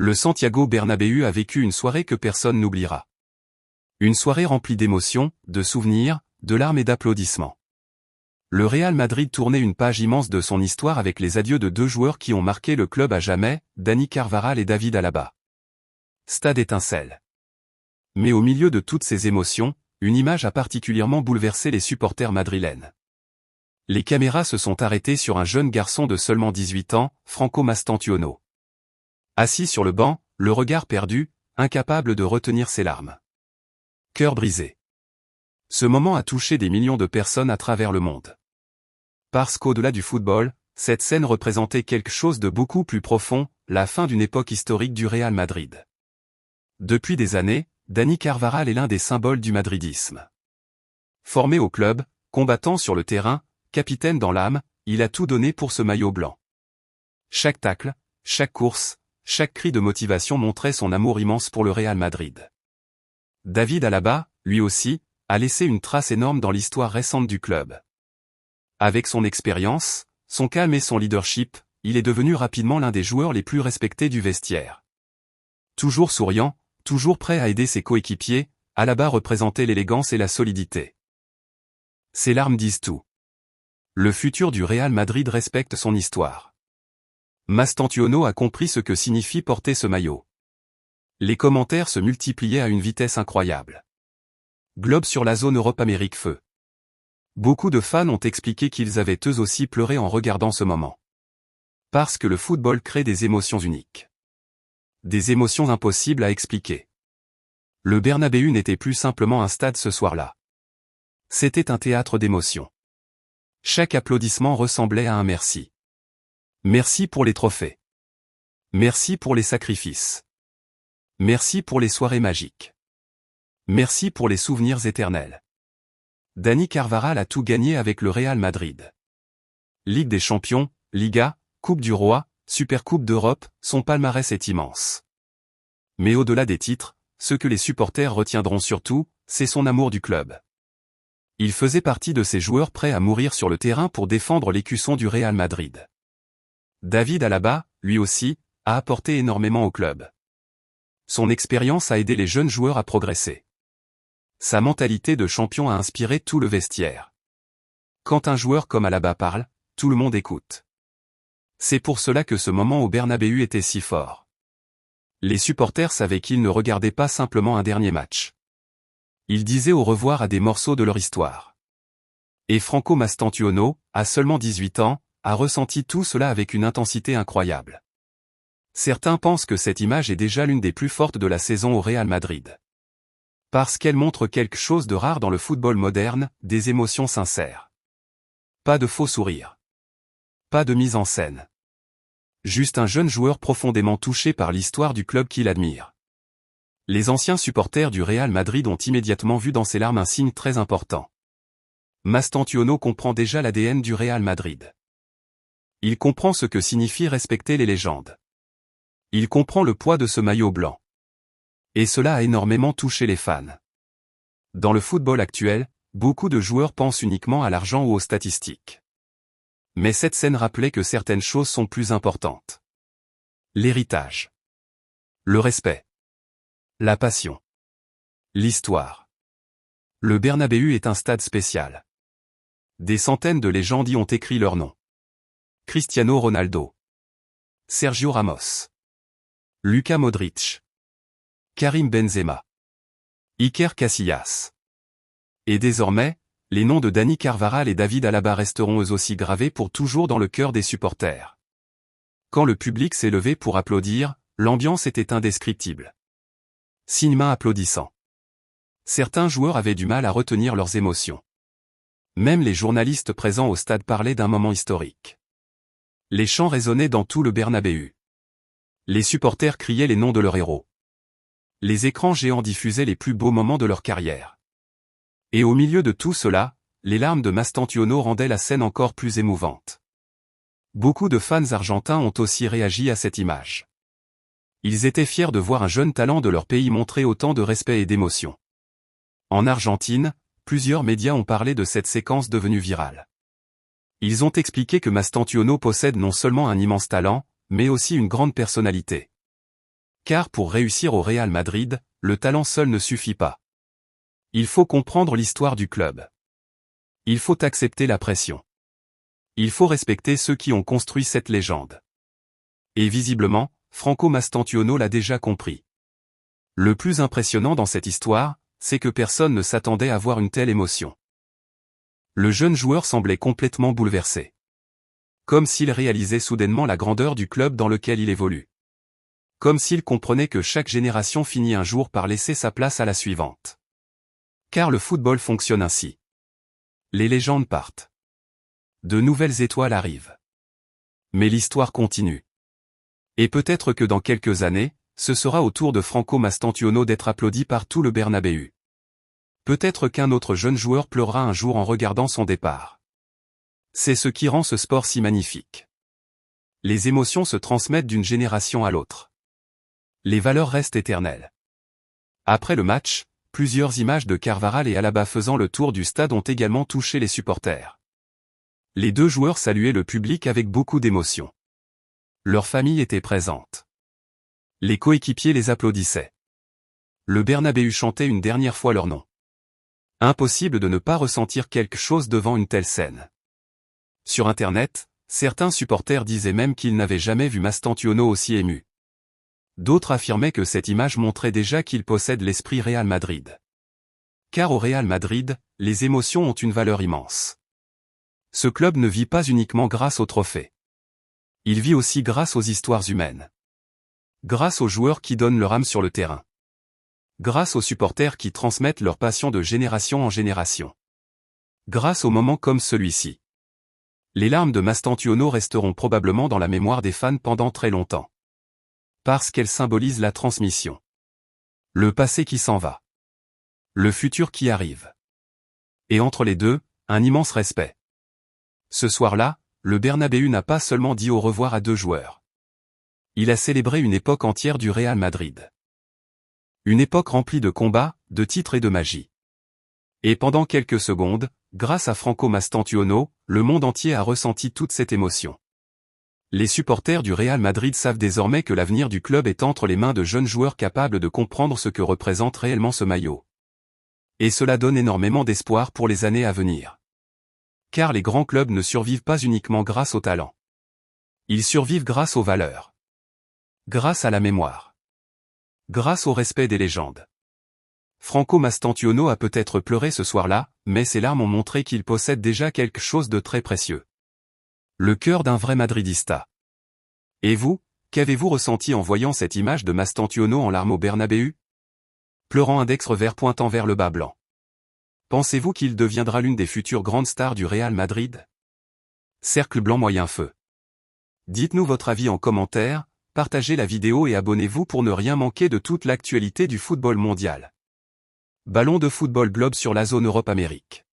le Santiago Bernabéu a vécu une soirée que personne n'oubliera. Une soirée remplie d'émotions, de souvenirs, de larmes et d'applaudissements. Le Real Madrid tournait une page immense de son histoire avec les adieux de deux joueurs qui ont marqué le club à jamais, Dani Carvajal et David Alaba. Stade étincelle. Mais au milieu de toutes ces émotions, une image a particulièrement bouleversé les supporters madrilènes. Les caméras se sont arrêtées sur un jeune garçon de seulement 18 ans, Franco Mastantuono. Assis sur le banc, le regard perdu, incapable de retenir ses larmes. Cœur brisé. Ce moment a touché des millions de personnes à travers le monde. Parce qu'au-delà du football, cette scène représentait quelque chose de beaucoup plus profond, la fin d'une époque historique du Real Madrid. Depuis des années, Dani Carvajal est l'un des symboles du madridisme. Formé au club, combattant sur le terrain, capitaine dans l'âme, il a tout donné pour ce maillot blanc. Chaque tacle, chaque course, chaque cri de motivation montrait son amour immense pour le Real Madrid. David Alaba, lui aussi, a laissé une trace énorme dans l'histoire récente du club. Avec son expérience, son calme et son leadership, il est devenu rapidement l'un des joueurs les plus respectés du vestiaire. Toujours souriant, toujours prêt à aider ses coéquipiers, Alaba représentait l'élégance et la solidité. Ses larmes disent tout. Le futur du Real Madrid respecte son histoire. Mastantuono a compris ce que signifie porter ce maillot. Les commentaires se multipliaient à une vitesse incroyable. Globe sur la zone Europe-Amérique feu. Beaucoup de fans ont expliqué qu'ils avaient eux aussi pleuré en regardant ce moment. Parce que le football crée des émotions uniques. Des émotions impossibles à expliquer. Le Bernabéu n'était plus simplement un stade ce soir-là. C'était un théâtre d'émotions. Chaque applaudissement ressemblait à un merci. Merci pour les trophées. Merci pour les sacrifices. Merci pour les soirées magiques. Merci pour les souvenirs éternels. Dani Carvajal a tout gagné avec le Real Madrid. Ligue des Champions, Liga, Coupe du Roi, Supercoupe d'Europe, son palmarès est immense. Mais au-delà des titres, ce que les supporters retiendront surtout, c'est son amour du club. Il faisait partie de ces joueurs prêts à mourir sur le terrain pour défendre l'écusson du Real Madrid. David Alaba, lui aussi, a apporté énormément au club. Son expérience a aidé les jeunes joueurs à progresser. Sa mentalité de champion a inspiré tout le vestiaire. Quand un joueur comme Alaba parle, tout le monde écoute. C'est pour cela que ce moment au Bernabéu était si fort. Les supporters savaient qu'ils ne regardaient pas simplement un dernier match. Ils disaient au revoir à des morceaux de leur histoire. Et Franco Mastantuono, à seulement 18 ans, a ressenti tout cela avec une intensité incroyable. Certains pensent que cette image est déjà l'une des plus fortes de la saison au Real Madrid. Parce qu'elle montre quelque chose de rare dans le football moderne, des émotions sincères. Pas de faux sourires. Pas de mise en scène. Juste un jeune joueur profondément touché par l'histoire du club qu'il admire. Les anciens supporters du Real Madrid ont immédiatement vu dans ses larmes un signe très important. Mastantuono comprend déjà l'ADN du Real Madrid. Il comprend ce que signifie respecter les légendes. Il comprend le poids de ce maillot blanc. Et cela a énormément touché les fans. Dans le football actuel, beaucoup de joueurs pensent uniquement à l'argent ou aux statistiques. Mais cette scène rappelait que certaines choses sont plus importantes. L'héritage. Le respect. La passion. L'histoire. Le Bernabéu est un stade spécial. Des centaines de légendes y ont écrit leur nom. Cristiano Ronaldo. Sergio Ramos. Luka Modric. Karim Benzema. Iker Casillas. Et désormais, les noms de Dani Carvajal et David Alaba resteront eux aussi gravés pour toujours dans le cœur des supporters. Quand le public s'est levé pour applaudir, l'ambiance était indescriptible. Cinéma applaudissant. Certains joueurs avaient du mal à retenir leurs émotions. Même les journalistes présents au stade parlaient d'un moment historique. Les chants résonnaient dans tout le Bernabéu. Les supporters criaient les noms de leurs héros. Les écrans géants diffusaient les plus beaux moments de leur carrière. Et au milieu de tout cela, les larmes de Mastantuono rendaient la scène encore plus émouvante. Beaucoup de fans argentins ont aussi réagi à cette image. Ils étaient fiers de voir un jeune talent de leur pays montrer autant de respect et d'émotion. En Argentine, plusieurs médias ont parlé de cette séquence devenue virale. Ils ont expliqué que Mastantuono possède non seulement un immense talent, mais aussi une grande personnalité. Car pour réussir au Real Madrid, le talent seul ne suffit pas. Il faut comprendre l'histoire du club. Il faut accepter la pression. Il faut respecter ceux qui ont construit cette légende. Et visiblement, Franco Mastantuono l'a déjà compris. Le plus impressionnant dans cette histoire, c'est que personne ne s'attendait à voir une telle émotion. Le jeune joueur semblait complètement bouleversé. Comme s'il réalisait soudainement la grandeur du club dans lequel il évolue. Comme s'il comprenait que chaque génération finit un jour par laisser sa place à la suivante. Car le football fonctionne ainsi. Les légendes partent. De nouvelles étoiles arrivent. Mais l'histoire continue. Et peut-être que dans quelques années, ce sera au tour de Franco Mastantuono d'être applaudi par tout le Bernabéu. Peut-être qu'un autre jeune joueur pleurera un jour en regardant son départ. C'est ce qui rend ce sport si magnifique. Les émotions se transmettent d'une génération à l'autre. Les valeurs restent éternelles. Après le match, plusieurs images de Carvajal et Alaba faisant le tour du stade ont également touché les supporters. Les deux joueurs saluaient le public avec beaucoup d'émotion. Leur famille était présente. Les coéquipiers les applaudissaient. Le Bernabéu chantait une dernière fois leur nom. Impossible de ne pas ressentir quelque chose devant une telle scène. Sur Internet, certains supporters disaient même qu'ils n'avaient jamais vu Mastantuono aussi ému. D'autres affirmaient que cette image montrait déjà qu'il possède l'esprit Real Madrid. Car au Real Madrid, les émotions ont une valeur immense. Ce club ne vit pas uniquement grâce aux trophées. Il vit aussi grâce aux histoires humaines. Grâce aux joueurs qui donnent leur âme sur le terrain. Grâce aux supporters qui transmettent leur passion de génération en génération. Grâce aux moments comme celui-ci. Les larmes de Mastantuono resteront probablement dans la mémoire des fans pendant très longtemps. Parce qu'elles symbolisent la transmission. Le passé qui s'en va. Le futur qui arrive. Et entre les deux, un immense respect. Ce soir-là, le Bernabéu n'a pas seulement dit au revoir à deux joueurs. Il a célébré une époque entière du Real Madrid. Une époque remplie de combats, de titres et de magie. Et pendant quelques secondes, grâce à Franco Mastantuono, le monde entier a ressenti toute cette émotion. Les supporters du Real Madrid savent désormais que l'avenir du club est entre les mains de jeunes joueurs capables de comprendre ce que représente réellement ce maillot. Et cela donne énormément d'espoir pour les années à venir. Car les grands clubs ne survivent pas uniquement grâce au talent. Ils survivent grâce aux valeurs. Grâce à la mémoire. Grâce au respect des légendes. Franco Mastantuono a peut-être pleuré ce soir-là, mais ses larmes ont montré qu'il possède déjà quelque chose de très précieux. Le cœur d'un vrai madridista. Et vous, qu'avez-vous ressenti en voyant cette image de Mastantuono en larmes au Bernabéu? Pleurant index revers pointant vers le bas blanc. Pensez-vous qu'il deviendra l'une des futures grandes stars du Real Madrid? Cercle blanc moyen feu. Dites-nous votre avis en commentaire, partagez la vidéo et abonnez-vous pour ne rien manquer de toute l'actualité du football mondial. Ballon de football globe sur la zone Europe-Amérique.